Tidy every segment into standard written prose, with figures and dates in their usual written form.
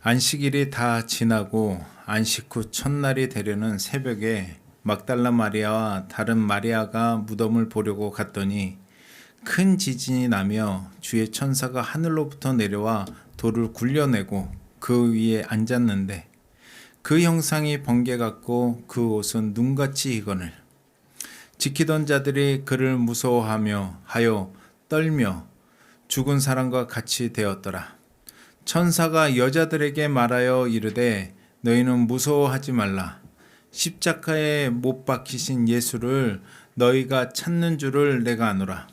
안식일이 다 지나고 안식 후 첫날이 되려는 새벽에 막달라 마리아와 다른 마리아가 무덤을 보려고 갔더니 큰 지진이 나며 주의 천사가 하늘로부터 내려와 돌을 굴려내고 그 위에 앉았는데 그 형상이 번개 같고 그 옷은 눈같이 희거늘. 지키던 자들이 그를 무서워하며 하여 떨며 죽은 사람과 같이 되었더라. 천사가 여자들에게 말하여 이르되 너희는 무서워하지 말라. 십자가에 못 박히신 예수를 너희가 찾는 줄을 내가 아노라.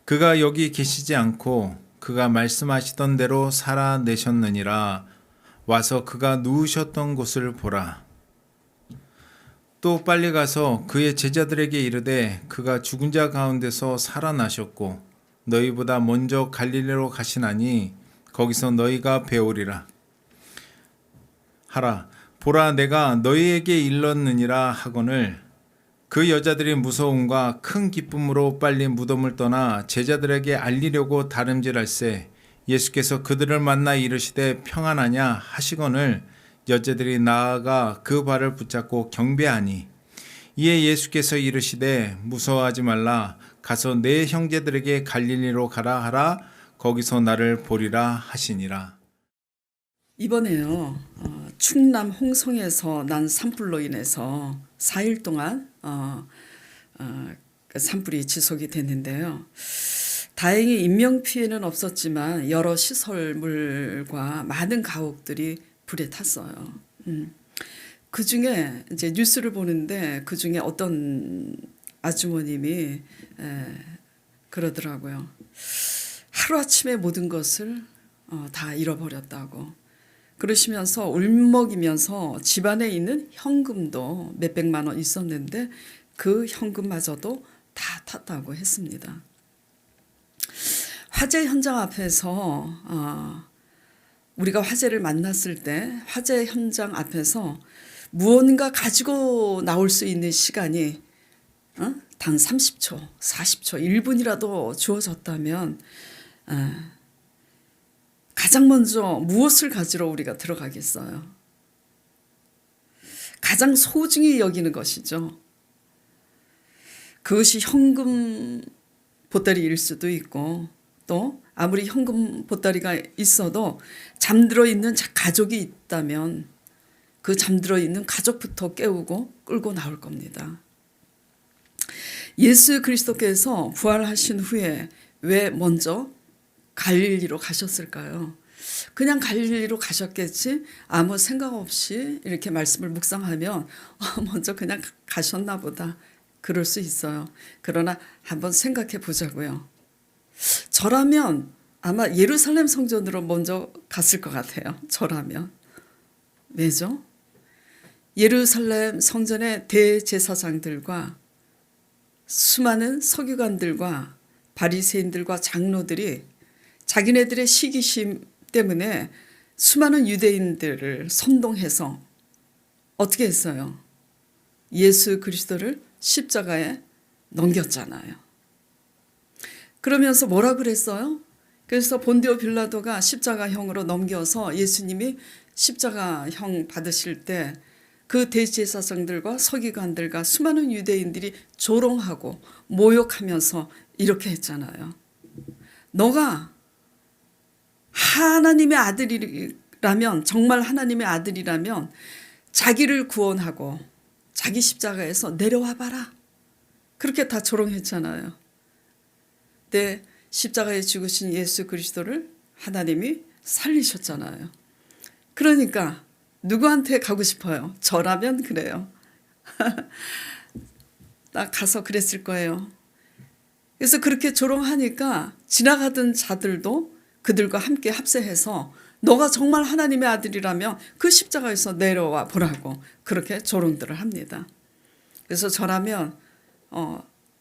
그가 여기 계시지 않고 그가 말씀하시던 대로 살아내셨느니라. 와서 그가 누우셨던 곳을 보라. 또 빨리 가서 그의 제자들에게 이르되 그가 죽은 자 가운데서 살아나셨고 너희보다 먼저 갈릴리로 가시나니 거기서 너희가 배우리라 하라. 보라, 내가 너희에게 일렀느니라 하거늘. 그 여자들이 무서움과 큰 기쁨으로 빨리 무덤을 떠나 제자들에게 알리려고 다름질할세 예수께서 그들을 만나 이르시되 평안하냐 하시거늘 여자들이 나아가 그 발을 붙잡고 경배하니 이에 예수께서 이르시되 무서워하지 말라. 가서 내 형제들에게 갈릴리로 가라 하라. 거기서 나를 보리라 하시니라. 이번에요, 충남 홍성에서 난 산불로 인해서 4일 동안 그 산불이 지속이 됐는데요. 다행히 인명피해는 없었지만 여러 시설물과 많은 가옥들이 불에 탔어요. 그 중에 이제 뉴스를 보는데 그 중에 어떤 아주머님이 그러더라고요. 하루아침에 모든 것을 다 잃어버렸다고. 그러시면서 울먹이면서 집안에 있는 현금도 몇백만 원 있었는데 그 현금마저도 다 탔다고 했습니다. 화재 현장 앞에서 우리가 화재를 만났을 때 화재 현장 앞에서 무언가 가지고 나올 수 있는 시간이 단 30초, 40초, 1분이라도 주어졌다면 가장 먼저 무엇을 가지러 우리가 들어가겠어요? 가장 소중히 여기는 것이죠. 그것이 현금 보따리일 수도 있고 또 아무리 현금 보따리가 있어도 잠들어 있는 가족이 있다면 그 잠들어 있는 가족부터 깨우고 끌고 나올 겁니다. 예수 그리스도께서 부활하신 후에 왜 먼저 갈릴리로 가셨을까요? 그냥 갈릴리로 가셨겠지 아무 생각 없이 이렇게 말씀을 묵상하면 먼저 그냥 가셨나 보다 그럴 수 있어요. 그러나 한번 생각해 보자고요. 저라면 아마 예루살렘 성전으로 먼저 갔을 것 같아요. 저라면. 왜죠? 예루살렘 성전의 대제사장들과 수많은 서기관들과 바리새인들과 장로들이 자기네들의 시기심 때문에 수많은 유대인들을 선동해서 어떻게 했어요? 예수 그리스도를 십자가에 넘겼잖아요. 그러면서 뭐라 그랬어요? 그래서 본디오 빌라도가 십자가형으로 넘겨서 예수님이 십자가형 받으실 때 그 대제사장들과 서기관들과 수많은 유대인들이 조롱하고 모욕하면서 이렇게 했잖아요. 너가 하나님의 아들이라면, 정말 하나님의 아들이라면 자기를 구원하고 자기 십자가에서 내려와 봐라. 그렇게 다 조롱했잖아요. 근데 십자가에 죽으신 예수 그리스도를 하나님이 살리셨잖아요. 그러니까 누구한테 가고 싶어요? 저라면 그래요. 딱 가서 그랬을 거예요. 그래서 그렇게 조롱하니까 지나가던 자들도 그들과 함께 합세해서 너가 정말 하나님의 아들이라면 그 십자가에서 내려와 보라고 그렇게 조롱들을 합니다. 그래서 저라면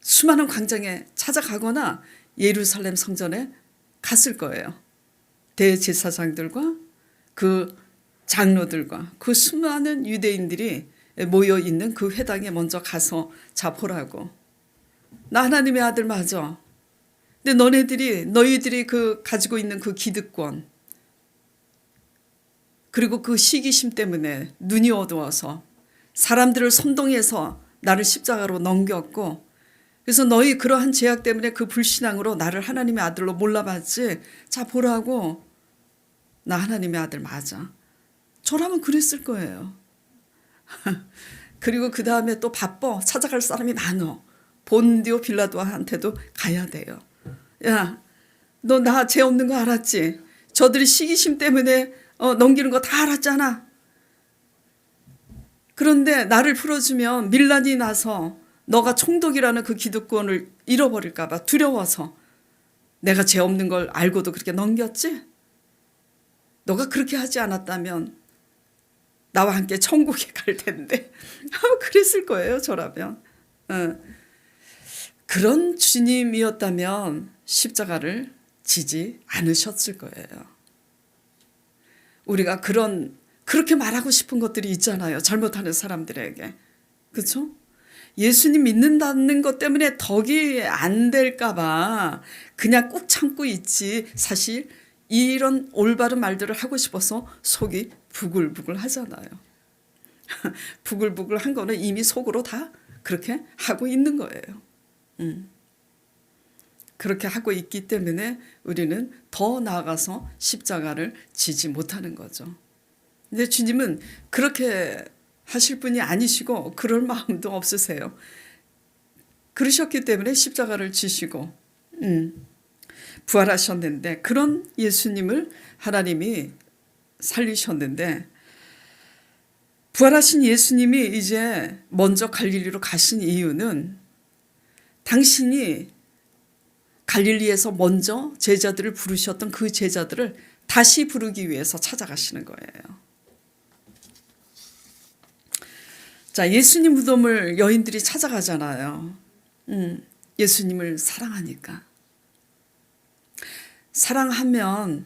수많은 광장에 찾아가거나 예루살렘 성전에 갔을 거예요. 대제사장들과 그 장로들과 그 수많은 유대인들이 모여 있는 그 회당에 먼저 가서 자 보라고. 나 하나님의 아들 맞아. 근데 너희들이 그 가지고 있는 그 기득권, 그리고 그 시기심 때문에 눈이 어두워서 사람들을 선동해서 나를 십자가로 넘겼고, 그래서 너희 그러한 죄악 때문에 그 불신앙으로 나를 하나님의 아들로 몰라봤지. 자 보라고, 나 하나님의 아들 맞아. 저라면 그랬을 거예요. 그리고 그 다음에 또 바빠. 찾아갈 사람이 많어. 본디오 빌라도한테도 가야 돼요. 야, 너 나 죄 없는 거 알았지? 저들이 시기심 때문에 넘기는 거 다 알았잖아. 그런데 나를 풀어주면 밀란이 나서 너가 총독이라는 그 기득권을 잃어버릴까 봐 두려워서 내가 죄 없는 걸 알고도 그렇게 넘겼지? 너가 그렇게 하지 않았다면 나와 함께 천국에 갈 텐데. 그랬을 거예요, 저라면. 그런 주님이었다면 십자가를 지지 않으셨을 거예요. 우리가 그렇게 말하고 싶은 것들이 있잖아요, 잘못하는 사람들에게. 그렇죠? 예수님 믿는다는 것 때문에 덕이 안 될까 봐 그냥 꾹 참고 있지, 사실 이런 올바른 말들을 하고 싶어서 속이 부글부글 하잖아요. 부글부글 한 거는 이미 속으로 다 그렇게 하고 있는 거예요. 그렇게 하고 있기 때문에 우리는 더 나아가서 십자가를 지지 못하는 거죠. 근데 주님은 그렇게 하실 분이 아니시고 그럴 마음도 없으세요. 그러셨기 때문에 십자가를 지시고 부활하셨는데, 그런 예수님을 하나님이 살리셨는데, 부활하신 예수님이 이제 먼저 갈릴리로 가신 이유는 당신이 갈릴리에서 먼저 제자들을 부르셨던 그 제자들을 다시 부르기 위해서 찾아가시는 거예요. 자, 예수님 무덤을 여인들이 찾아가잖아요. 예수님을 사랑하니까. 사랑하면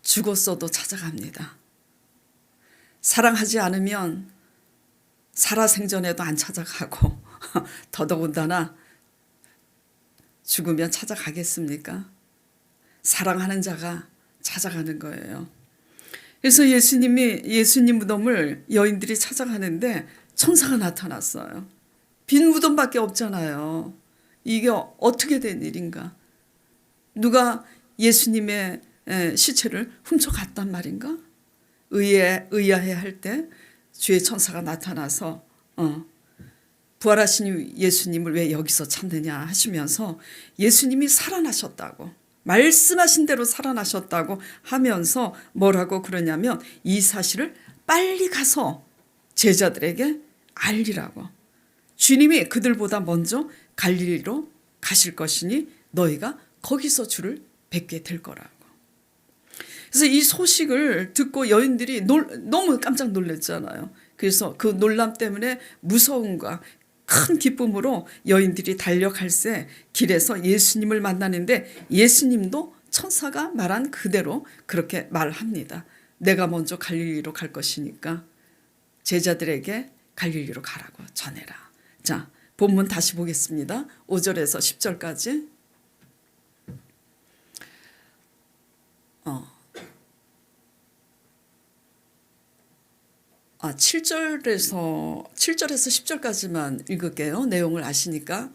죽었어도 찾아갑니다. 사랑하지 않으면 살아생전에도 안 찾아가고 더더군다나 죽으면 찾아가겠습니까? 사랑하는 자가 찾아가는 거예요. 그래서 예수님 무덤을 여인들이 찾아가는데 천사가 나타났어요. 빈 무덤밖에 없잖아요. 이게 어떻게 된 일인가? 누가 예수님의 시체를 훔쳐갔단 말인가? 의아해할 때 주의 천사가 나타나서 부활하신 예수님을 왜 여기서 찾느냐 하시면서 예수님이 살아나셨다고, 말씀하신 대로 살아나셨다고 하면서 뭐라고 그러냐면 이 사실을 빨리 가서 제자들에게 알리라고. 주님이 그들보다 먼저 갈릴리로 가실 것이니 너희가 거기서 주를 뵙게 될 거라고. 그래서 이 소식을 듣고 여인들이 너무 깜짝 놀랐잖아요. 그래서 그 놀람 때문에 무서움과 큰 기쁨으로 여인들이 달려갈새 길에서 예수님을 만나는데, 예수님도 천사가 말한 그대로 그렇게 말합니다. 내가 먼저 갈릴리로 갈 것이니까 제자들에게 갈릴리로 가라고 전해라. 자, 본문 다시 보겠습니다. 5절에서 10절까지. 7절에서 10절까지만 읽을게요. 내용을 아시니까.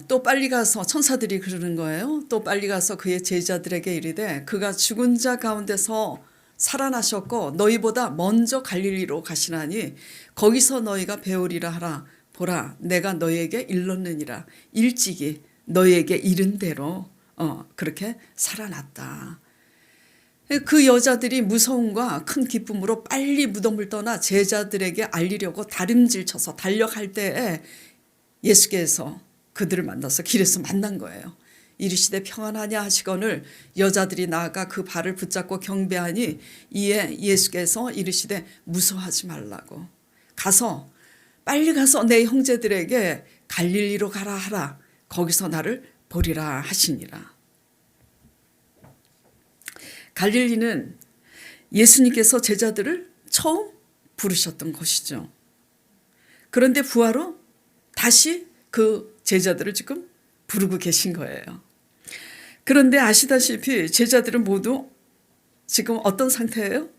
또 빨리 가서, 천사들이 그러는 거예요. 또 빨리 가서 그의 제자들에게 이르되 그가 죽은 자 가운데서 살아나셨고 너희보다 먼저 갈릴리로 가시나니 거기서 너희가 배우리라 하라. 보라, 내가 너희에게 일렀느니라. 일찍이 너희에게 이른 대로 그렇게 살아났다. 그 여자들이 무서움과 큰 기쁨으로 빨리 무덤을 떠나 제자들에게 알리려고 다림질쳐서 달려갈 때에 예수께서 그들을 만나서 길에서 만난 거예요. 이르시되 평안하냐 하시거늘 여자들이 나아가 그 발을 붙잡고 경배하니 이에 예수께서 이르시되 무서워하지 말라고, 빨리 가서 내 형제들에게 갈릴리로 가라 하라. 거기서 나를 보리라 하시니라. 갈릴리는 예수님께서 제자들을 처음 부르셨던 곳이죠. 그런데 부활 후 다시 그 제자들을 지금 부르고 계신 거예요. 그런데 아시다시피 제자들은 모두 지금 어떤 상태예요?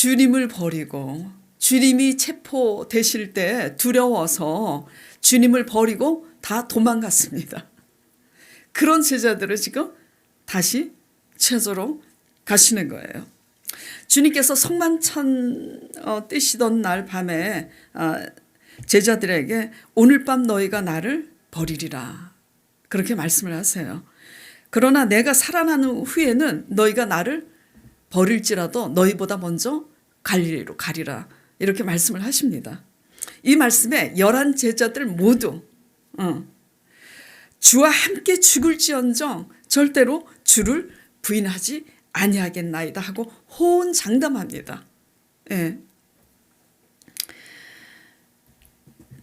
주님을 버리고 주님이 체포되실 때 두려워서 주님을 버리고 다 도망갔습니다. 그런 제자들을 지금 다시 찾으러 가시는 거예요. 주님께서 성만찬 뜨시던 날 밤에 제자들에게 오늘 밤 너희가 나를 버리리라 그렇게 말씀을 하세요. 그러나 내가 살아나는 후에는 너희가 나를 버릴지라도 너희보다 먼저 갈릴리로 가리라 이렇게 말씀을 하십니다. 이 말씀에 11 제자들 모두 주와 함께 죽을지언정 절대로 주를 부인하지 아니하겠나이다 하고 호언장담합니다. 예.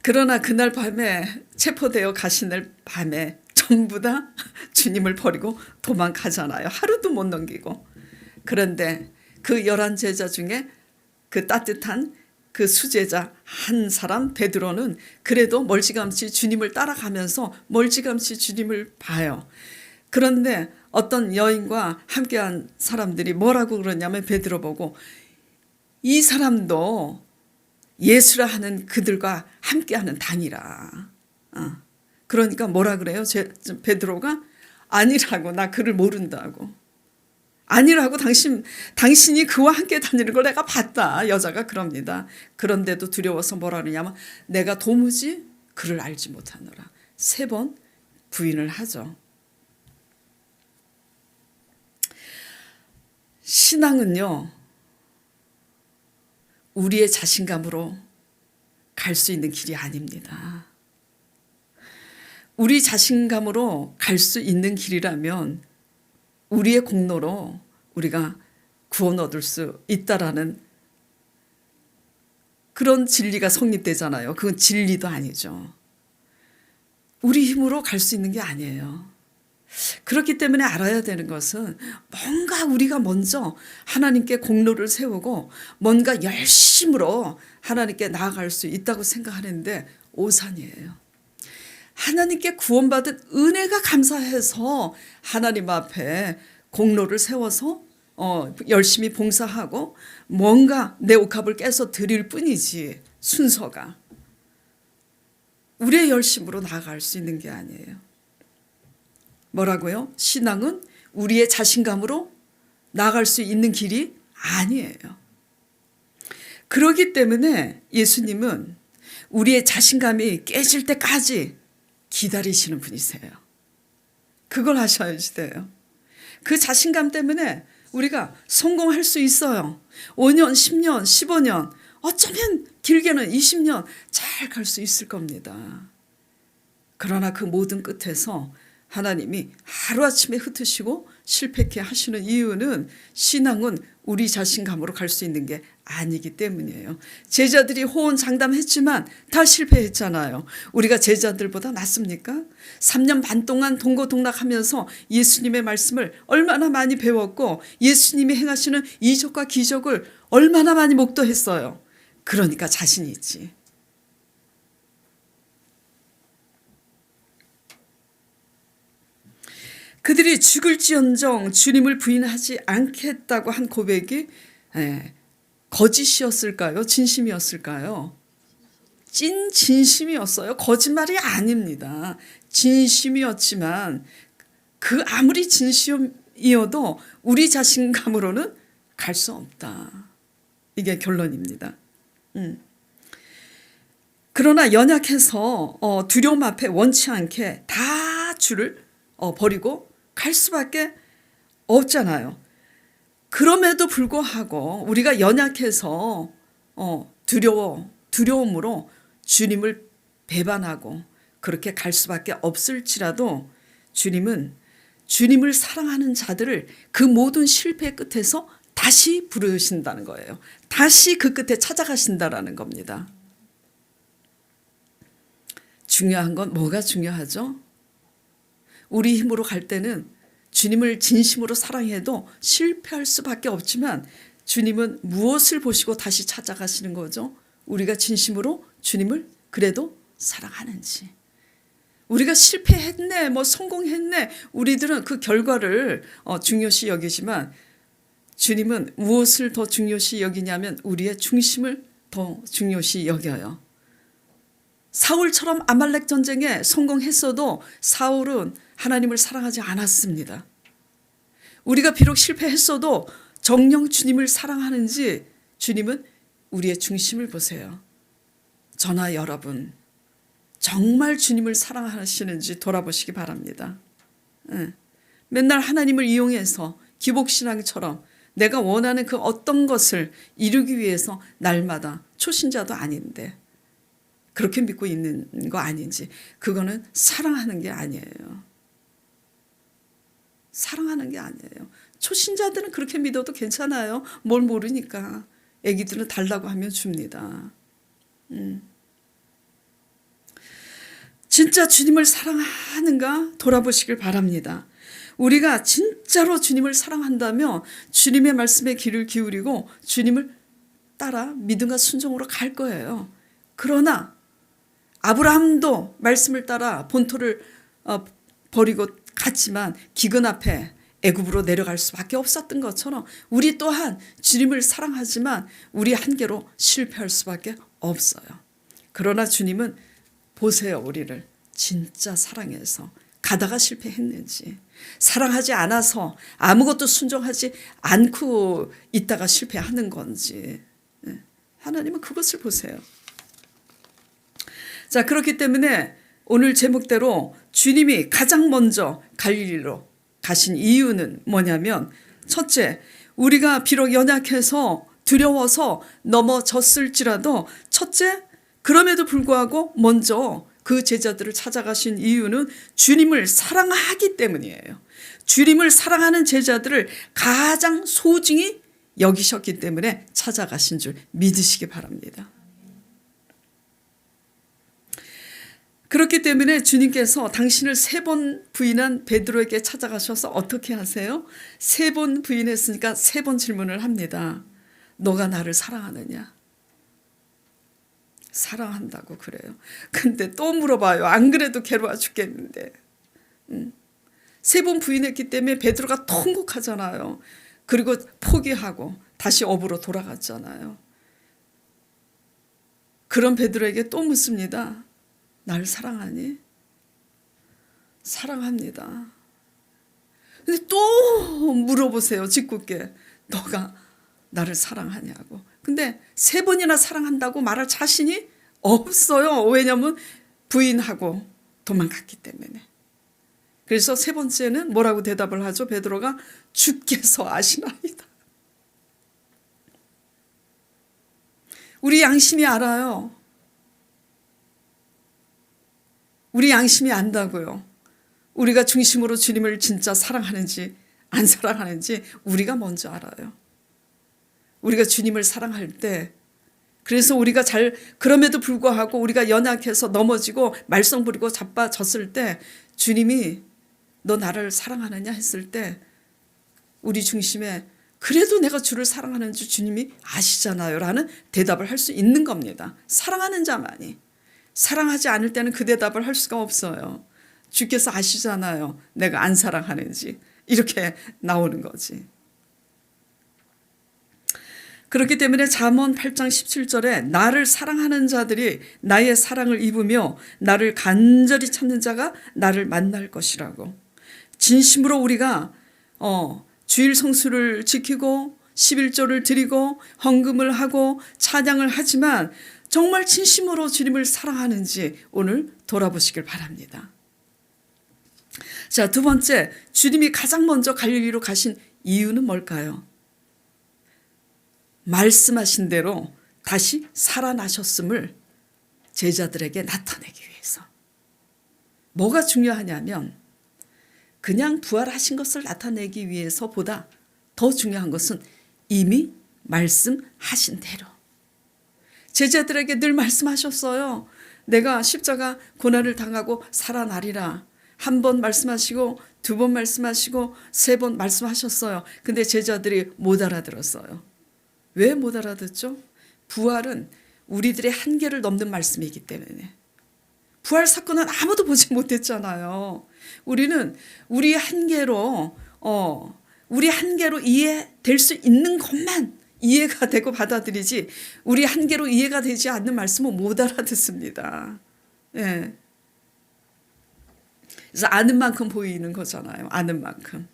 그러나 그날 밤에 체포되어 가신 날 밤에 전부 다 주님을 버리고 도망가잖아요. 하루도 못 넘기고. 그런데 그 11 제자 중에 그 따뜻한 그 수제자 한 사람 베드로는 그래도 멀찌감치 주님을 따라가면서 멀찌감치 주님을 봐요. 그런데 어떤 여인과 함께한 사람들이 뭐라고 그러냐면 베드로 보고 이 사람도 예수라 하는 그들과 함께하는 당이라. 그러니까 뭐라 그래요? 베드로가 아니라고 나 그를 모른다고. 아니라고 당신이 그와 함께 다니는 걸 내가 봤다. 여자가 그럽니다. 그런데도 두려워서 뭐라 그러냐면 내가 도무지 그를 알지 못하노라. 3번 부인을 하죠. 신앙은요. 우리의 자신감으로 갈 수 있는 길이 아닙니다. 우리 자신감으로 갈 수 있는 길이라면 우리의 공로로 우리가 구원 얻을 수 있다라는 그런 진리가 성립되잖아요. 그건 진리도 아니죠. 우리 힘으로 갈 수 있는 게 아니에요. 그렇기 때문에 알아야 되는 것은 뭔가 우리가 먼저 하나님께 공로를 세우고 뭔가 열심으로 하나님께 나아갈 수 있다고 생각하는데 오산이에요. 하나님께 구원받은 은혜가 감사해서 하나님 앞에 공로를 세워서 열심히 봉사하고 뭔가 내 옥합을 깨서 드릴 뿐이지 순서가 우리의 열심으로 나아갈 수 있는 게 아니에요. 뭐라고요? 신앙은 우리의 자신감으로 나아갈 수 있는 길이 아니에요. 그렇기 때문에 예수님은 우리의 자신감이 깨질 때까지 기다리시는 분이세요. 그걸 하셔야지 돼요. 그 자신감 때문에 우리가 성공할 수 있어요. 5년, 10년, 15년, 어쩌면 길게는 20년 잘 갈 수 있을 겁니다. 그러나 그 모든 끝에서 하나님이 하루아침에 흩으시고 실패케 하시는 이유는 신앙은 우리 자신감으로 갈 수 있는 게 아니기 때문이에요. 제자들이 호언장담했지만 다 실패했잖아요. 우리가 제자들보다 낫습니까? 3년 반 동안 동고동락하면서 예수님의 말씀을 얼마나 많이 배웠고 예수님이 행하시는 이적과 기적을 얼마나 많이 목도했어요. 그러니까 자신이 있지. 그들이 죽을지언정 주님을 부인하지 않겠다고 한 고백이 거짓이었을까요? 진심이었을까요? 찐 진심이었어요. 거짓말이 아닙니다. 진심이었지만 그 아무리 진심이어도 우리 자신감으로는 갈 수 없다. 이게 결론입니다. 그러나 연약해서 두려움 앞에 원치 않게 다 주를 버리고 갈 수밖에 없잖아요. 그럼에도 불구하고 우리가 연약해서 두려움으로 주님을 배반하고 그렇게 갈 수밖에 없을지라도 주님은 주님을 사랑하는 자들을 그 모든 실패 끝에서 다시 부르신다는 거예요. 다시 그 끝에 찾아가신다라는 겁니다. 중요한 건 뭐가 중요하죠? 우리 힘으로 갈 때는 주님을 진심으로 사랑해도 실패할 수밖에 없지만 주님은 무엇을 보시고 다시 찾아가시는 거죠? 우리가 진심으로 주님을 그래도 사랑하는지. 우리가 실패했네, 성공했네, 우리들은 그 결과를 중요시 여기지만 주님은 무엇을 더 중요시 여기냐면 우리의 중심을 더 중요시 여겨요. 사울처럼 아말렉 전쟁에 성공했어도 사울은 하나님을 사랑하지 않았습니다. 우리가 비록 실패했어도 정녕 주님을 사랑하는지 주님은 우리의 중심을 보세요. 저나 여러분 정말 주님을 사랑하시는지 돌아보시기 바랍니다. 맨날 하나님을 이용해서 기복신앙처럼 내가 원하는 그 어떤 것을 이루기 위해서 날마다 초신자도 아닌데 그렇게 믿고 있는 거 아닌지, 그거는 사랑하는 게 아니에요. 사랑하는 게 아니에요. 초신자들은 그렇게 믿어도 괜찮아요. 뭘 모르니까. 애기들은 달라고 하면 줍니다. 진짜 주님을 사랑하는가 돌아보시길 바랍니다. 우리가 진짜로 주님을 사랑한다면 주님의 말씀에 귀를 기울이고 주님을 따라 믿음과 순종으로 갈 거예요. 그러나 아브라함도 말씀을 따라 본토를 버리고 갔지만 기근 앞에 애굽으로 내려갈 수밖에 없었던 것처럼 우리 또한 주님을 사랑하지만 우리 한계로 실패할 수밖에 없어요. 그러나 주님은 보세요. 우리를 진짜 사랑해서 가다가 실패했는지, 사랑하지 않아서 아무것도 순종하지 않고 있다가 실패하는 건지, 하나님은 그것을 보세요. 자, 그렇기 때문에 오늘 제목대로 주님이 가장 먼저 갈릴리로 가신 이유는 뭐냐면, 첫째, 우리가 비록 연약해서 두려워서 넘어졌을지라도 첫째, 그럼에도 불구하고 먼저 그 제자들을 찾아가신 이유는 주님을 사랑하기 때문이에요. 주님을 사랑하는 제자들을 가장 소중히 여기셨기 때문에 찾아가신 줄 믿으시기 바랍니다. 그렇기 때문에 주님께서 당신을 3번 부인한 베드로에게 찾아가셔서 어떻게 하세요? 3번 부인했으니까 3번 질문을 합니다. 너가 나를 사랑하느냐? 사랑한다고 그래요. 근데 또 물어봐요. 안 그래도 괴로워 죽겠는데. 3번 부인했기 때문에 베드로가 통곡하잖아요. 그리고 포기하고 다시 업으로 돌아갔잖아요. 그런 베드로에게 또 묻습니다. 날 사랑하니? 사랑합니다. 근데 또 물어보세요. 짓궂게. 너가 나를 사랑하냐고. 근데 3번이나 사랑한다고 말할 자신이 없어요. 왜냐하면 부인하고 도망갔기 때문에. 그래서 3번째는 뭐라고 대답을 하죠? 베드로가 주께서 아시나이다. 우리 양심이 알아요. 우리 양심이 안다고요. 우리가 중심으로 주님을 진짜 사랑하는지 안 사랑하는지 우리가 먼저 알아요. 우리가 주님을 사랑할 때, 그래서 우리가 그럼에도 불구하고 우리가 연약해서 넘어지고 말썽 부리고 자빠졌을 때 주님이 너 나를 사랑하느냐 했을 때 우리 중심에 그래도 내가 주를 사랑하는 줄 주님이 아시잖아요 라는 대답을 할 수 있는 겁니다. 사랑하는 자만이. 사랑하지 않을 때는 그 대답을 할 수가 없어요. 주께서 아시잖아요. 내가 안 사랑하는지. 이렇게 나오는 거지. 그렇기 때문에 잠언 8장 17절에 나를 사랑하는 자들이 나의 사랑을 입으며 나를 간절히 찾는 자가 나를 만날 것이라고. 진심으로 우리가 주일 성수를 지키고 11조를 드리고 헌금을 하고 찬양을 하지만 정말 진심으로 주님을 사랑하는지 오늘 돌아보시길 바랍니다. 자, 두 번째, 주님이 가장 먼저 갈릴리로 가신 이유는 뭘까요? 말씀하신 대로 다시 살아나셨음을 제자들에게 나타내기 위해서. 뭐가 중요하냐면 그냥 부활하신 것을 나타내기 위해서보다 더 중요한 것은 이미 말씀하신 대로. 제자들에게 늘 말씀하셨어요. 내가 십자가 고난을 당하고 살아나리라. 1번 말씀하시고 2번 말씀하시고 3번 말씀하셨어요. 근데 제자들이 못 알아들었어요. 왜 못 알아듣죠? 부활은 우리들의 한계를 넘는 말씀이기 때문에. 부활 사건은 아무도 보지 못했잖아요. 우리는 우리 한계로 우리 한계로 이해될 수 있는 것만 이해가 되고 받아들이지 우리 한계로 이해가 되지 않는 말씀은 못 알아듣습니다. 예. 그래서 아는 만큼 보이는 거잖아요. 아는 만큼.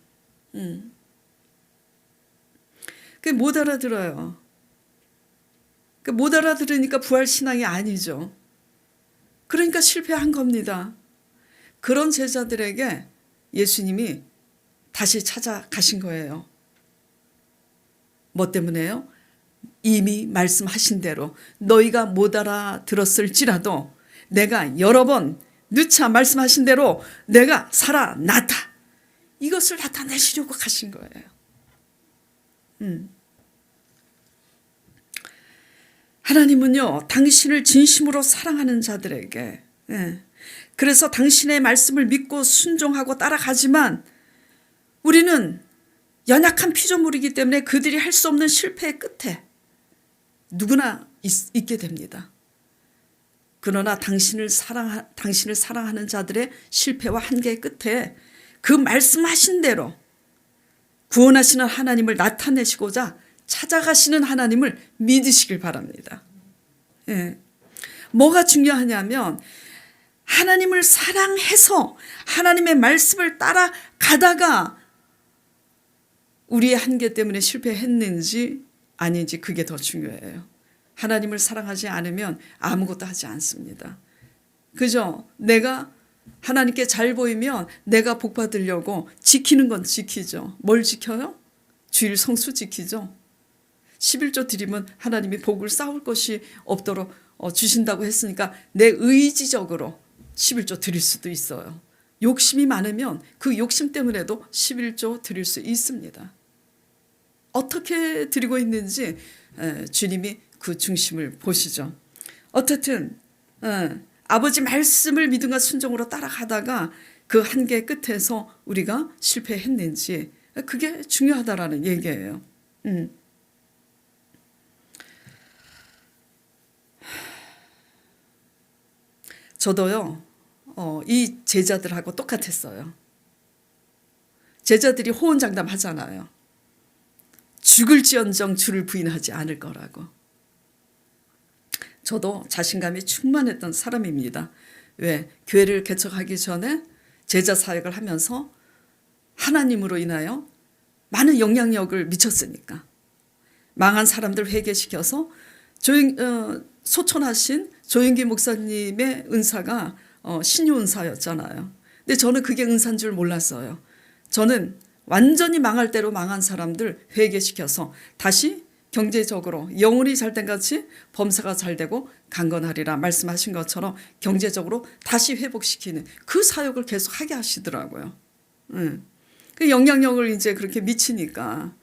그게 못 알아들어요. 못 알아들으니까 부활신앙이 아니죠. 그러니까 실패한 겁니다. 그런 제자들에게 예수님이 다시 찾아가신 거예요. 뭐 때문에요? 이미 말씀하신 대로 너희가 못 알아들었을지라도 내가 여러 번 누차 말씀하신 대로 내가 살아났다. 이것을 나타내시려고 가신 거예요. 하나님은요, 당신을 진심으로 사랑하는 자들에게, 그래서 당신의 말씀을 믿고 순종하고 따라가지만 우리는 연약한 피조물이기 때문에 그들이 할 수 없는 실패의 끝에 누구나 있게 됩니다. 그러나 당신을 사랑하는 자들의 실패와 한계의 끝에 그 말씀하신 대로 구원하시는 하나님을 나타내시고자 찾아가시는 하나님을 믿으시길 바랍니다. 예. 뭐가 중요하냐면 하나님을 사랑해서 하나님의 말씀을 따라가다가 우리의 한계 때문에 실패했는지 아닌지 그게 더 중요해요. 하나님을 사랑하지 않으면 아무것도 하지 않습니다. 그죠? 내가 하나님께 잘 보이면 내가 복 받으려고 지키는 건 지키죠. 뭘 지켜요? 주일 성수 지키죠. 11조 드리면 하나님이 복을 쌓을 것이 없도록 주신다고 했으니까 내 의지적으로 11조 드릴 수도 있어요. 욕심이 많으면 그 욕심 때문에도 11조 드릴 수 있습니다. 어떻게 드리고 있는지 주님이 그 중심을 보시죠. 어쨌든 아버지 말씀을 믿음과 순종으로 따라가다가 그 한계 끝에서 우리가 실패했는지 그게 중요하다라는 얘기예요. 저도요, 이 제자들하고 똑같았어요. 제자들이 호언장담 하잖아요. 죽을지언정 주를 부인하지 않을 거라고. 저도 자신감이 충만했던 사람입니다. 왜? 교회를 개척하기 전에 제자 사역을 하면서 하나님으로 인하여 많은 영향력을 미쳤으니까. 망한 사람들 회개시켜서 소천하신 조영기 목사님의 은사가 신유 은사였잖아요. 근데 저는 그게 은사인 줄 몰랐어요. 저는 완전히 망할 대로 망한 사람들 회개시켜서 다시 경제적으로 영혼이 잘된 같이 범사가 잘되고 강건하리라 말씀하신 것처럼 경제적으로 다시 회복시키는 그 사역을 계속 하게 하시더라고요. 그 영향력을 이제 그렇게 미치니까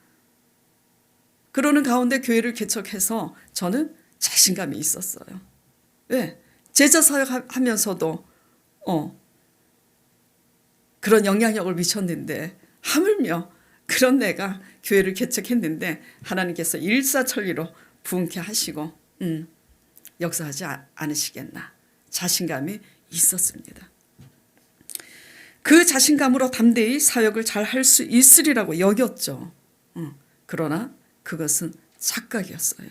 그러는 가운데 교회를 개척해서 저는 자신감이 있었어요. 왜? 제자 사역하면서도 그런 영향력을 미쳤는데 하물며 그런 내가 교회를 개척했는데 하나님께서 일사천리로 부흥케 하시고 역사하지 않으시겠나 자신감이 있었습니다. 그 자신감으로 담대히 사역을 잘 할 수 있으리라고 여겼죠. 그러나 그것은 착각이었어요.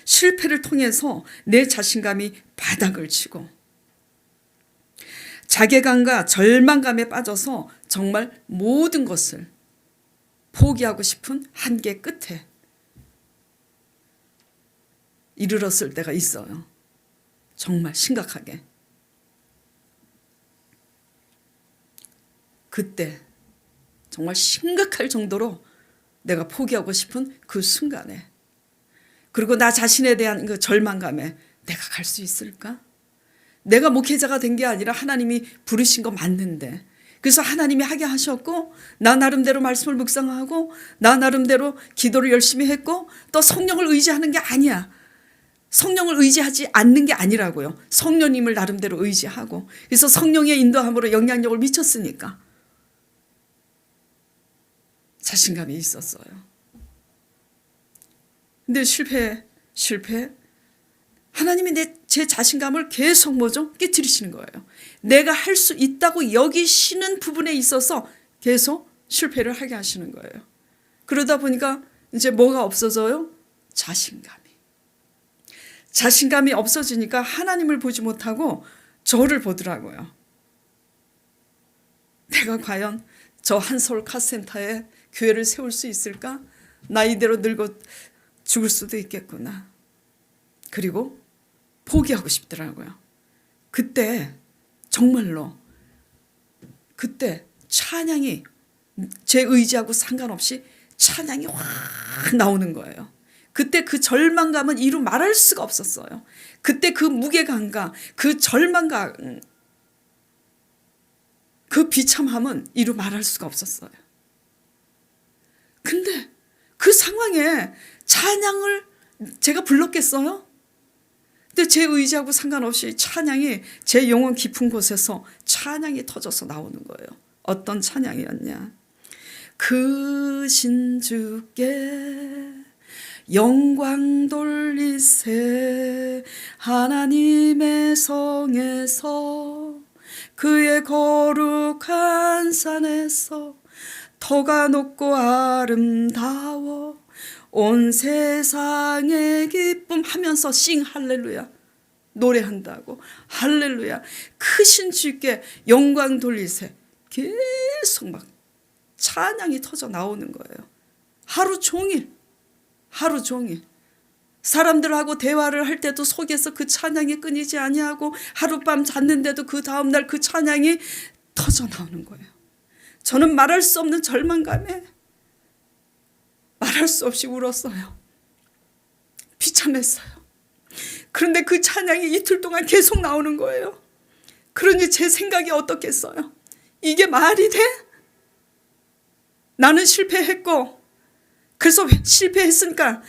실패를 통해서 내 자신감이 바닥을 치고 자괴감과 절망감에 빠져서 정말 모든 것을 포기하고 싶은 한계 끝에 이르렀을 때가 있어요. 정말 심각하게. 그때 정말 심각할 정도로 내가 포기하고 싶은 그 순간에 그리고 나 자신에 대한 그 절망감에 내가 갈 수 있을까? 내가 목회자가 된 게 아니라 하나님이 부르신 거 맞는데 그래서 하나님이 하게 하셨고 나 나름대로 말씀을 묵상하고 나 나름대로 기도를 열심히 했고 또 성령을 의지하는 게 아니야. 성령을 의지하지 않는 게 아니라고요. 성령님을 나름대로 의지하고 그래서 성령의 인도함으로 영향력을 미쳤으니까 자신감이 있었어요. 근데 실패. 하나님이 제 자신감을 계속 뭐죠? 깨트리시는 거예요. 내가 할 수 있다고 여기시는 부분에 있어서 계속 실패를 하게 하시는 거예요. 그러다 보니까 이제 뭐가 없어져요? 자신감이 없어지니까 하나님을 보지 못하고 저를 보더라고요. 내가 과연 저 한서울 카센터에 교회를 세울 수 있을까? 나 이대로 늙어 죽을 수도 있겠구나. 그리고 포기하고 싶더라고요. 그때 정말로 그때 찬양이 제 의지하고 상관없이 찬양이 확 나오는 거예요. 그때 그 절망감은 이루 말할 수가 없었어요. 그때 그 무게감과 그 절망감, 그 비참함은 이루 말할 수가 없었어요. 근데 그 상황에 찬양을 제가 불렀겠어요? 근데 제 의지하고 상관없이 찬양이 제 영혼 깊은 곳에서 찬양이 터져서 나오는 거예요. 어떤 찬양이었냐? 그 신주께 영광 돌리세 하나님의 성에서 그의 거룩한 산에서 터가 높고 아름다워 온 세상의 기쁨 하면서 싱 할렐루야 노래한다고. 할렐루야 크신 주께 영광 돌리세. 계속 막 찬양이 터져 나오는 거예요. 하루 종일 사람들하고 대화를 할 때도 속에서 그 찬양이 끊이지 아니하고 하룻밤 잤는데도 그 다음날 그 찬양이 터져 나오는 거예요. 저는 말할 수 없는 절망감에 말할 수 없이 울었어요. 비참했어요. 그런데 그 찬양이 이틀 동안 계속 나오는 거예요. 그러니 제 생각이 어떻겠어요? 이게 말이 돼? 나는 실패했고 그래서 실패했으니까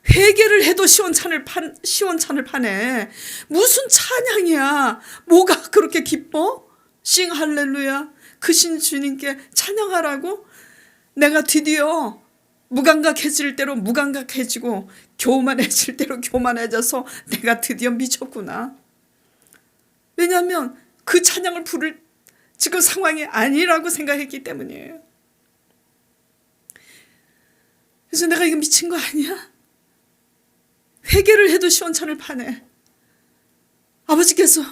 회개를 해도 시원찮을 판에 무슨 찬양이야. 뭐가 그렇게 기뻐? 싱 할렐루야 크신 주님께 찬양하라고? 내가 드디어 무감각해질 대로 무감각해지고 교만해질 대로 교만해져서 내가 드디어 미쳤구나. 왜냐하면 그 찬양을 부를 지금 상황이 아니라고 생각했기 때문이에요. 그래서 내가 이거 미친 거 아니야? 회개를 해도 시원찮을 판에 아버지께서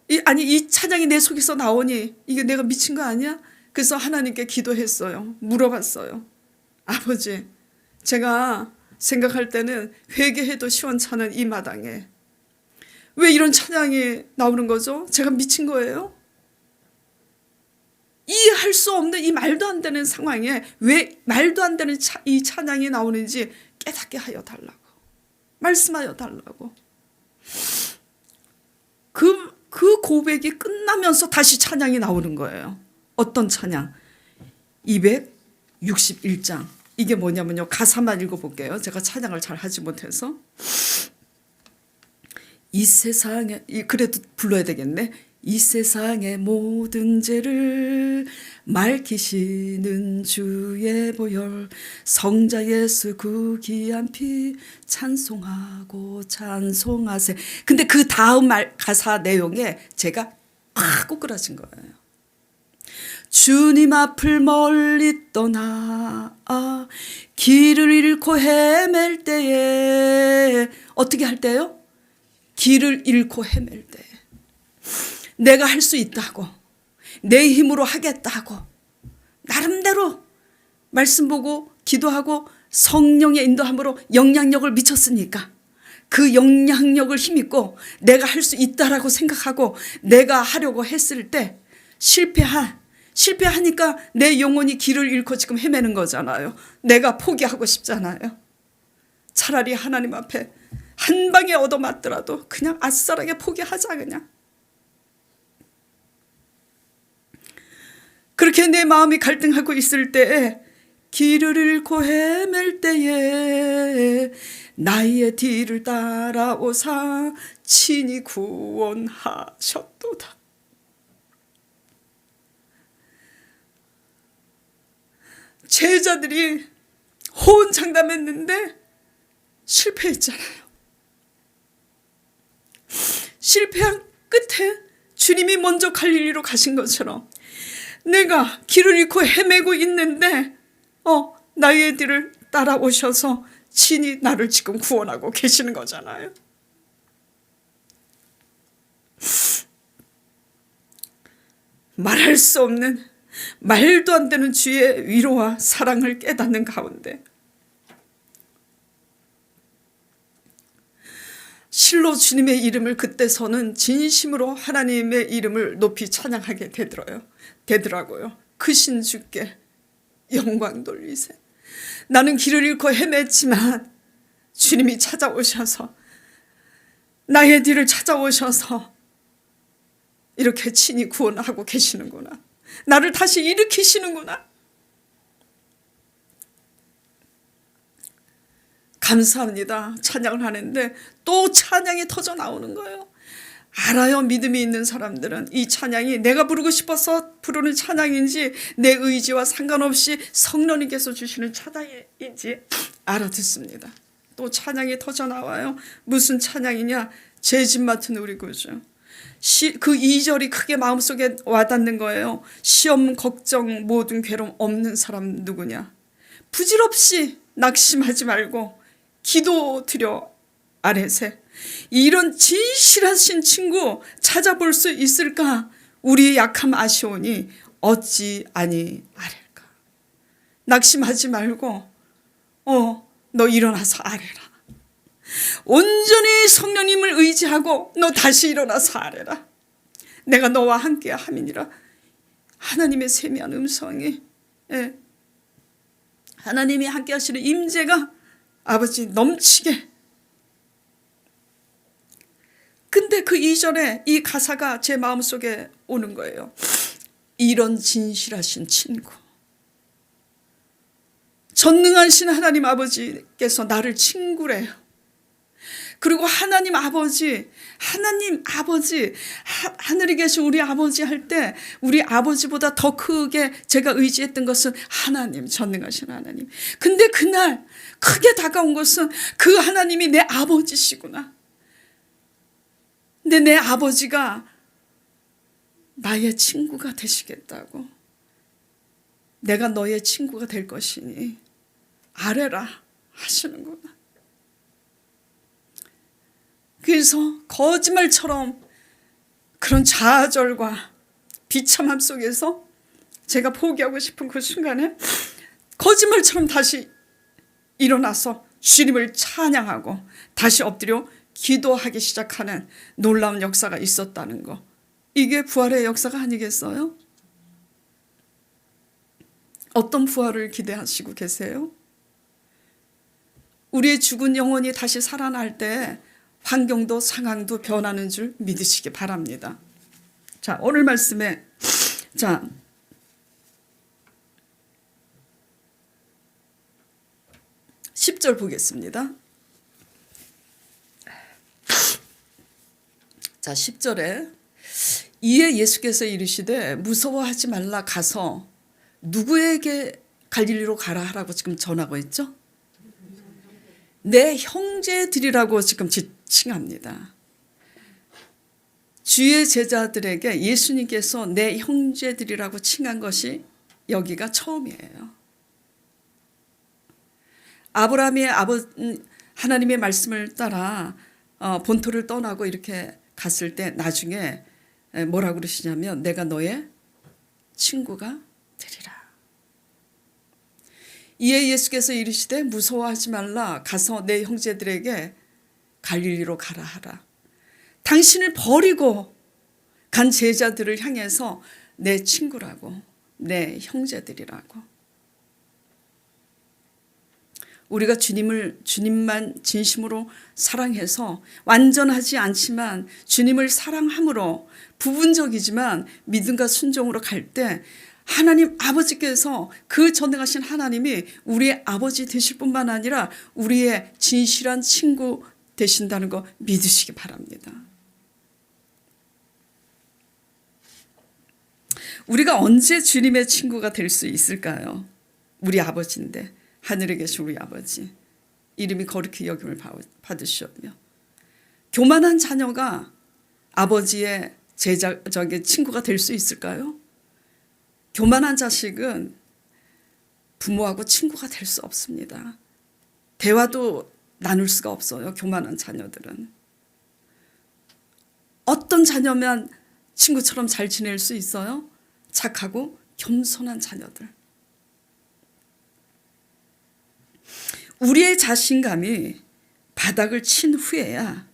이 찬양이 내 속에서 나오니 이게 내가 미친 거 아니야? 그래서 하나님께 기도했어요. 물어봤어요. 아버지, 제가 생각할 때는 회개해도 시원찮은 이 마당에 왜 이런 찬양이 나오는 거죠? 제가 미친 거예요? 이해할 수 없는 이 말도 안 되는 상황에 왜 말도 안 되는 이 찬양이 나오는지 깨닫게 하여 달라고. 말씀하여 달라고. 그 고백이 끝나면서 다시 찬양이 나오는 거예요. 어떤 찬양? 261장. 이게 뭐냐면요. 가사만 읽어볼게요. 제가 찬양을 잘 하지 못해서. 이 세상에, 그래도 불러야 되겠네. 이 세상의 모든 죄를 맑히시는 주의 보혈 성자 예수 그 귀한 피 찬송하고 찬송하세. 근데 그 다음 가사 내용에 제가 확 꼬꾸라진 거예요. 주님 앞을 멀리 떠나 길을 잃고 헤맬 때에 어떻게 할 때요? 길을 잃고 헤맬 때에 내가 할 수 있다고 내 힘으로 하겠다고 나름대로 말씀 보고 기도하고 성령의 인도함으로 영향력을 미쳤으니까 그 영향력을 힘입고 내가 할 수 있다라고 생각하고 내가 하려고 했을 때 실패하니까 내 영혼이 길을 잃고 지금 헤매는 거잖아요. 내가 포기하고 싶잖아요. 차라리 하나님 앞에 한 방에 얻어맞더라도 그냥 아싸라게 포기하자 그냥. 그렇게 내 마음이 갈등하고 있을 때에 길을 잃고 헤맬 때에 나의 뒤를 따라오사 친히 구원하셨도다. 제자들이 호언장담했는데 실패했잖아요. 실패한 끝에 주님이 먼저 갈릴리로 가신 것처럼 내가 길을 잃고 헤매고 있는데 나의 뒤를 따라오셔서 친히 나를 지금 구원하고 계시는 거잖아요. 말할 수 없는, 말도 안 되는 주의 위로와 사랑을 깨닫는 가운데 실로 주님의 이름을 그때서는 진심으로 하나님의 이름을 높이 찬양하게 되더라고요. 크신 주께 영광 돌리세. 나는 길을 잃고 헤맸지만 주님이 찾아오셔서, 나의 뒤를 찾아오셔서 이렇게 친히 구원하고 계시는구나. 나를 다시 일으키시는구나. 감사합니다. 찬양을 하는데 또 찬양이 터져 나오는 거예요. 알아요. 믿음이 있는 사람들은 이 찬양이 내가 부르고 싶어서 부르는 찬양인지 내 의지와 상관없이 성령님께서 주시는 찬양인지 알아듣습니다. 또 찬양이 터져 나와요. 무슨 찬양이냐? 죄짐 맡은 우리 구주. 그 2절이 크게 마음속에 와닿는 거예요. 시험, 걱정, 모든 괴로움 없는 사람 누구냐? 부질없이 낙심하지 말고 기도 드려 아뢰세. 이런 진실하신 친구 찾아볼 수 있을까? 우리의 약함 아시오니 어찌 아니아랠까? 낙심하지 말고 너 일어나서 아뢰라. 온전히 성령님을 의지하고 너 다시 일어나서 아뢰라. 내가 너와 함께 함이니라. 하나님의 세미한 음성이, 하나님이 함께 하시는 임재가 아버지 넘치게. 근데 그 2절에 이 가사가 제 마음속에 오는 거예요. 이런 진실하신 친구, 전능하신 하나님 아버지께서 나를 친구래요. 그리고 하나님 아버지, 하늘에 계신 우리 아버지 할 때 우리 아버지보다 더 크게 제가 의지했던 것은 하나님, 전능하신 하나님. 근데 그날 크게 다가온 것은 그 하나님이 내 아버지시구나. 근데 내 아버지가 나의 친구가 되시겠다고. 내가 너의 친구가 될 것이니 아뢰라 하시는구나. 그래서 거짓말처럼 그런 좌절과 비참함 속에서 제가 포기하고 싶은 그 순간에 거짓말처럼 다시 일어나서 주님을 찬양하고 다시 엎드려 기도하기 시작하는 놀라운 역사가 있었다는 거. 이게 부활의 역사가 아니겠어요? 어떤 부활을 기대하시고 계세요? 우리의 죽은 영혼이 다시 살아날 때 환경도 상황도 변하는 줄 믿으시기 바랍니다. 자, 오늘 말씀에 10절 보겠습니다. 자, 10절에 이에 예수께서 이르시되 무서워하지 말라. 가서 누구에게 갈릴리로 가라 하라고 지금 전하고 있죠? 내 형제들이라고 지금 지칭합니다. 주의 제자들에게 예수님께서 내 형제들이라고 칭한 것이 여기가 처음이에요. 아브라함이 하나님의 말씀을 따라 본토를 떠나고 이렇게 갔을 때 나중에 뭐라고 그러시냐면 내가 너의 친구가 되리라. 이에 예수께서 이르시되 무서워하지 말라. 가서 내 형제들에게 갈릴리로 가라 하라. 당신을 버리고 간 제자들을 향해서 내 친구라고, 내 형제들이라고. 우리가 주님만 진심으로 사랑해서 완전하지 않지만 주님을 사랑함으로 부분적이지만 믿음과 순종으로 갈 때 하나님 아버지께서 그 전능하신 하나님이 우리의 아버지 되실 뿐만 아니라 우리의 진실한 친구 되신다는 거 믿으시기 바랍니다. 우리가 언제 주님의 친구가 될 수 있을까요? 우리 아버지인데, 하늘에 계신 우리 아버지 이름이 거룩히 여김을 받으시오며, 교만한 자녀가 아버지의 친구가 될 수 있을까요? 교만한 자식은 부모하고 친구가 될 수 없습니다. 대화도 나눌 수가 없어요. 교만한 자녀들은. 어떤 자녀면 친구처럼 잘 지낼 수 있어요? 착하고 겸손한 자녀들. 우리의 자신감이 바닥을 친 후에야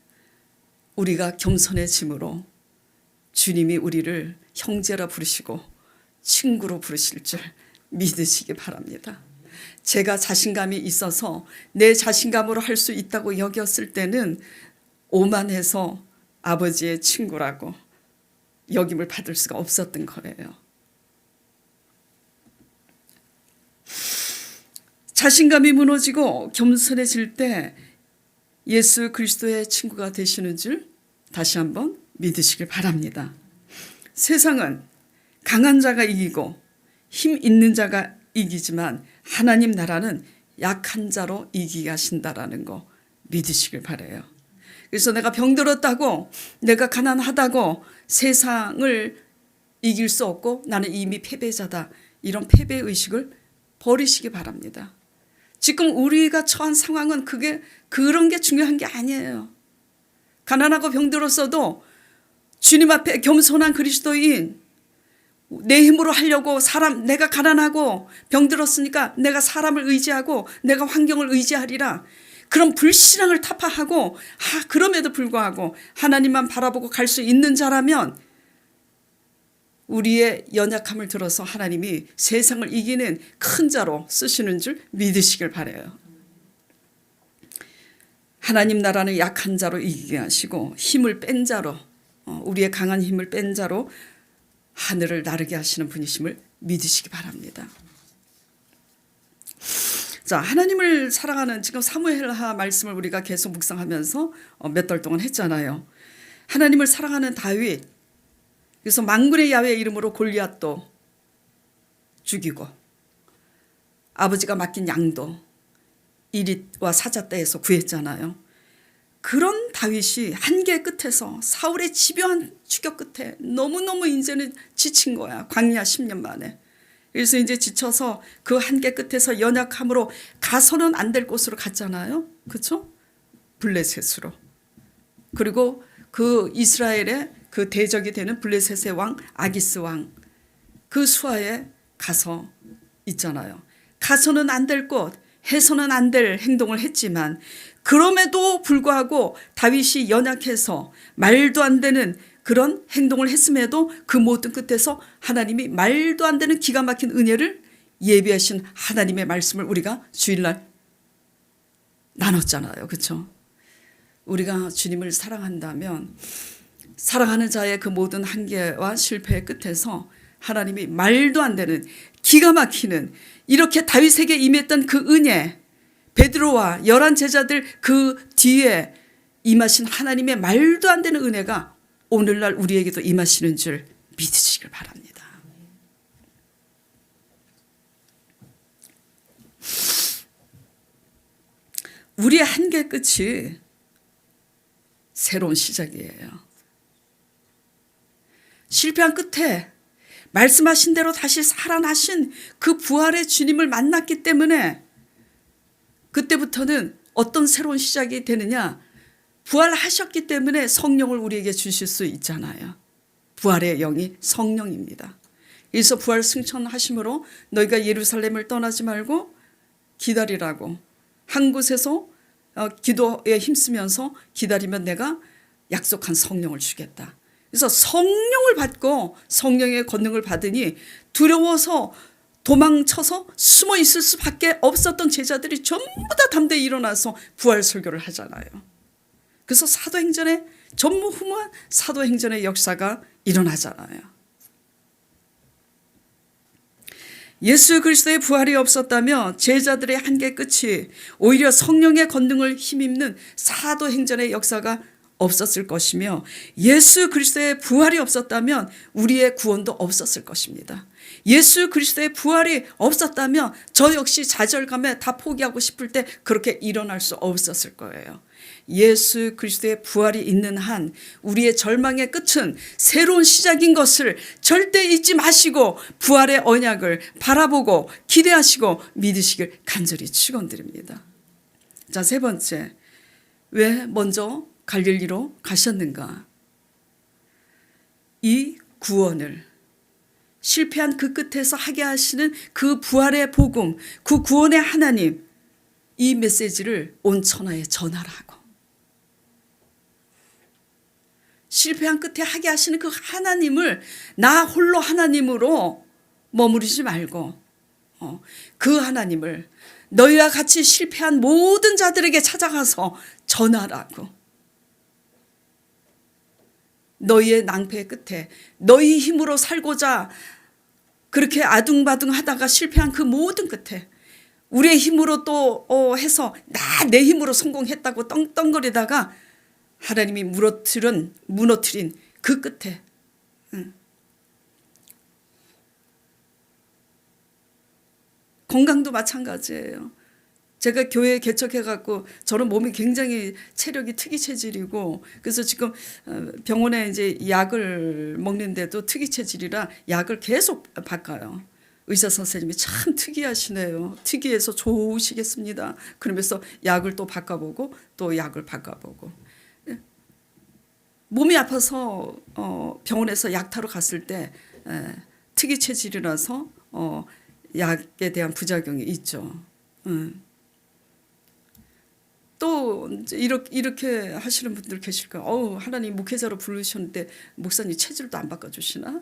우리가 겸손해짐으로 주님이 우리를 형제라 부르시고 친구로 부르실 줄 믿으시기 바랍니다. 제가 자신감이 있어서 내 자신감으로 할 수 있다고 여겼을 때는 오만해서 아버지의 친구라고 여김을 받을 수가 없었던 거예요. 자신감이 무너지고 겸손해질 때 예수 그리스도의 친구가 되시는 줄 다시 한번 믿으시길 바랍니다. 세상은 강한 자가 이기고 힘 있는 자가 이기지만 하나님 나라는 약한 자로 이기게 하신다라는 거 믿으시길 바라요. 그래서 내가 병들었다고, 내가 가난하다고 세상을 이길 수 없고 나는 이미 패배자다, 이런 패배의식을 버리시기 바랍니다. 지금 우리가 처한 상황은 그런 게 중요한 게 아니에요. 가난하고 병들었어도 주님 앞에 겸손한 그리스도인, 내 힘으로 하려고 내가 가난하고 병들었으니까 내가 사람을 의지하고 내가 환경을 의지하리라, 그런 불신앙을 타파하고 그럼에도 불구하고 하나님만 바라보고 갈 수 있는 자라면 우리의 연약함을 들어서 하나님이 세상을 이기는 큰 자로 쓰시는 줄 믿으시길 바라요. 하나님 나라는 약한 자로 이기게 하시고 힘을 뺀 자로, 우리의 강한 힘을 뺀 자로 하늘을 나르게 하시는 분이심을 믿으시기 바랍니다. 자, 하나님을 사랑하는, 지금 사무엘하 말씀을 우리가 계속 묵상하면서 몇 달 동안 했잖아요. 하나님을 사랑하는 다윗, 그래서 만군의 야훼 이름으로 골리앗도 죽이고 아버지가 맡긴 양도 이릿과 사자떼에서 구했잖아요. 그런 다윗이 한계 끝에서 사울의 집요한 추격 끝에 너무너무 이제는 지친 거야. 광야 10년 만에. 그래서 이제 지쳐서 그 한계 끝에서 연약함으로 가서는 안 될 곳으로 갔잖아요. 그렇죠? 블레셋으로. 그리고 그 이스라엘의 그 대적이 되는 블레셋의 왕 아기스 왕, 그 수하에 가서 있잖아요. 가서는 안 될 곳, 해서는 안 될 행동을 했지만 그럼에도 불구하고 다윗이 연약해서 말도 안 되는 그런 행동을 했음에도 그 모든 끝에서 하나님이 말도 안 되는 기가 막힌 은혜를 예비하신 하나님의 말씀을 우리가 주일날 나눴잖아요. 그렇죠? 우리가 주님을 사랑한다면 사랑하는 자의 그 모든 한계와 실패의 끝에서 하나님이 말도 안 되는 기가 막히는, 이렇게 다윗에게 임했던 그 은혜, 베드로와 11 제자들 그 뒤에 임하신 하나님의 말도 안 되는 은혜가 오늘날 우리에게도 임하시는 줄 믿으시길 바랍니다. 우리의 한계 끝이 새로운 시작이에요. 실패한 끝에 말씀하신 대로 다시 살아나신 그 부활의 주님을 만났기 때문에 그때부터는 어떤 새로운 시작이 되느냐, 부활하셨기 때문에 성령을 우리에게 주실 수 있잖아요. 부활의 영이 성령입니다. 그래서 부활 승천하심으로 너희가 예루살렘을 떠나지 말고 기다리라고, 한 곳에서 기도에 힘쓰면서 기다리면 내가 약속한 성령을 주겠다. 그래서 성령을 받고 성령의 권능을 받으니 두려워서 도망쳐서 숨어 있을 수밖에 없었던 제자들이 전부 다 담대히 일어나서 부활 설교를 하잖아요. 그래서 사도행전에 전무후무한 사도행전의 역사가 일어나잖아요. 예수 그리스도의 부활이 없었다면 제자들의 한계 끝이 오히려 성령의 권능을 힘입는 사도행전의 역사가 없었을 것이며, 예수 그리스도의 부활이 없었다면 우리의 구원도 없었을 것입니다. 예수 그리스도의 부활이 없었다면 저 역시 좌절감에 다 포기하고 싶을 때 그렇게 일어날 수 없었을 거예요. 예수 그리스도의 부활이 있는 한 우리의 절망의 끝은 새로운 시작인 것을 절대 잊지 마시고 부활의 언약을 바라보고 기대하시고 믿으시길 간절히 축원드립니다. 자, 세 번째, 왜 먼저 갈릴리로 가셨는가? 이 구원을 실패한 그 끝에서 하게 하시는 그 부활의 복음, 그 구원의 하나님, 이 메시지를 온 천하에 전하라고. 실패한 끝에 하게 하시는 그 하나님을 나 홀로 하나님으로 머무르지 말고 그 하나님을 너희와 같이 실패한 모든 자들에게 찾아가서 전하라고. 너희의 낭패의 끝에 너희 힘으로 살고자 그렇게 아둥바둥 하다가 실패한 그 모든 끝에 우리의 힘으로 또 해서 나 내 힘으로 성공했다고 떵떵거리다가 하나님이 무너뜨린 그 끝에 건강도 마찬가지예요. 제가 교회 개척해갖고 저는 몸이 굉장히 체력이 특이 체질이고 그래서 지금 병원에 이제 약을 먹는데도 특이 체질이라 약을 계속 바꿔요. 의사 선생님이 참 특이하시네요. 특이해서 좋으시겠습니다. 그러면서 약을 또 바꿔보고 또 약을 바꿔보고 몸이 아파서 병원에서 약 타러 갔을 때 특이 체질이라서 약에 대한 부작용이 있죠. 또 이렇게 하시는 분들 계실까요? 하나님 목회자로 부르셨는데 목사님 체질도 안 바꿔주시나?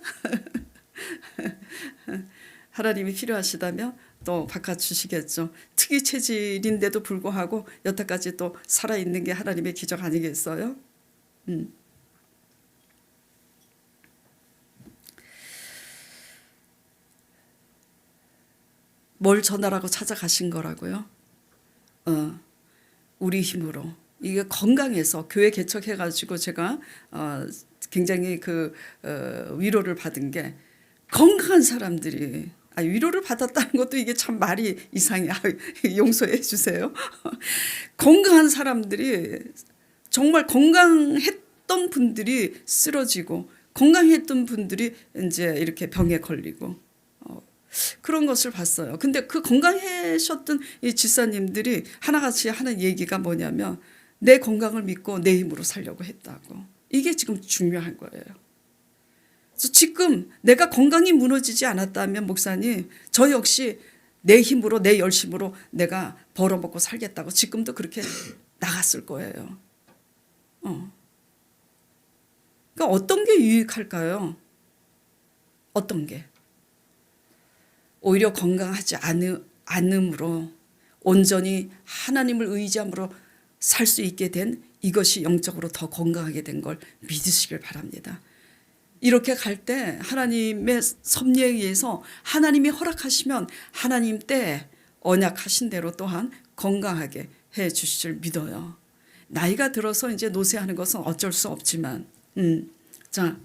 하나님이 필요하시다면 또 바꿔주시겠죠. 특이 체질인데도 불구하고 여태까지 또 살아있는 게 하나님의 기적 아니겠어요? 뭘 전하라고 찾아가신 거라고요? 우리 힘으로. 이게 건강해서 교회 개척해가지고 제가 굉장히 위로를 받은 게 건강한 사람들이 위로를 받았다는 것도 이게 참 말이 이상해. 용서해 주세요. 건강한 사람들이 정말 건강했던 분들이 쓰러지고 건강했던 분들이 이제 이렇게 병에 걸리고 그런 것을 봤어요. 근데 그 건강하셨던 이 집사님들이 하나같이 하는 얘기가 뭐냐면 내 건강을 믿고 내 힘으로 살려고 했다고. 이게 지금 중요한 거예요. 그래서 지금 내가 건강이 무너지지 않았다면 목사님 저 역시 내 힘으로 내 열심으로 내가 벌어먹고 살겠다고 지금도 그렇게 나갔을 거예요. 그러니까 어떤 게 유익할까요? 어떤 게? 오히려 건강하지 않음으로 온전히 하나님을 의지함으로 살 수 있게 된 이것이 영적으로 더 건강하게 된 걸 믿으시길 바랍니다. 이렇게 갈 때 하나님의 섭리에 의해서 하나님이 허락하시면 하나님 때 언약하신 대로 또한 건강하게 해 주실 줄 믿어요. 나이가 들어서 이제 노쇠하는 것은 어쩔 수 없지만 자,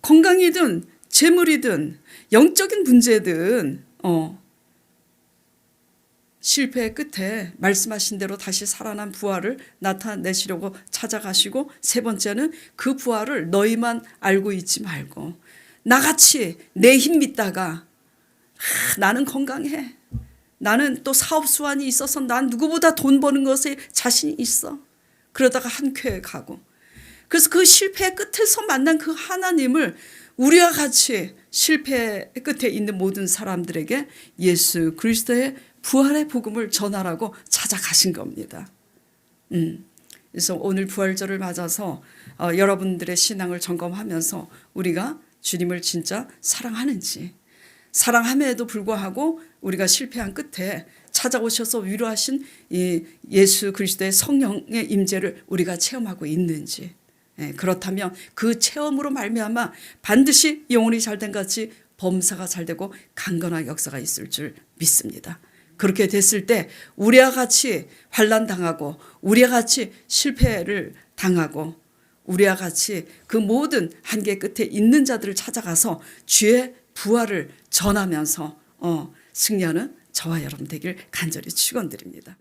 건강이든 재물이든 영적인 문제든 실패의 끝에 말씀하신 대로 다시 살아난 부활을 나타내시려고 찾아가시고 세 번째는 그 부활을 너희만 알고 있지 말고 나같이 내 힘 믿다가 나는 건강해. 나는 또 사업 수완이 있어서 난 누구보다 돈 버는 것에 자신이 있어. 그러다가 한 쾌에 가고 그래서 그 실패의 끝에서 만난 그 하나님을 우리와 같이 실패 끝에 있는 모든 사람들에게 예수 그리스도의 부활의 복음을 전하라고 찾아가신 겁니다. 그래서 오늘 부활절을 맞아서 여러분들의 신앙을 점검하면서 우리가 주님을 진짜 사랑하는지 사랑함에도 불구하고 우리가 실패한 끝에 찾아오셔서 위로하신 이 예수 그리스도의 성령의 임재를 우리가 체험하고 있는지 그렇다면 그 체험으로 말미암아 반드시 영혼이 잘된 같이 범사가 잘되고 강건한 역사가 있을 줄 믿습니다. 그렇게 됐을 때 우리와 같이 환난 당하고 우리와 같이 실패를 당하고 우리와 같이 그 모든 한계 끝에 있는 자들을 찾아가서 주의 부활을 전하면서 승리하는 저와 여러분 되길 간절히 축원드립니다.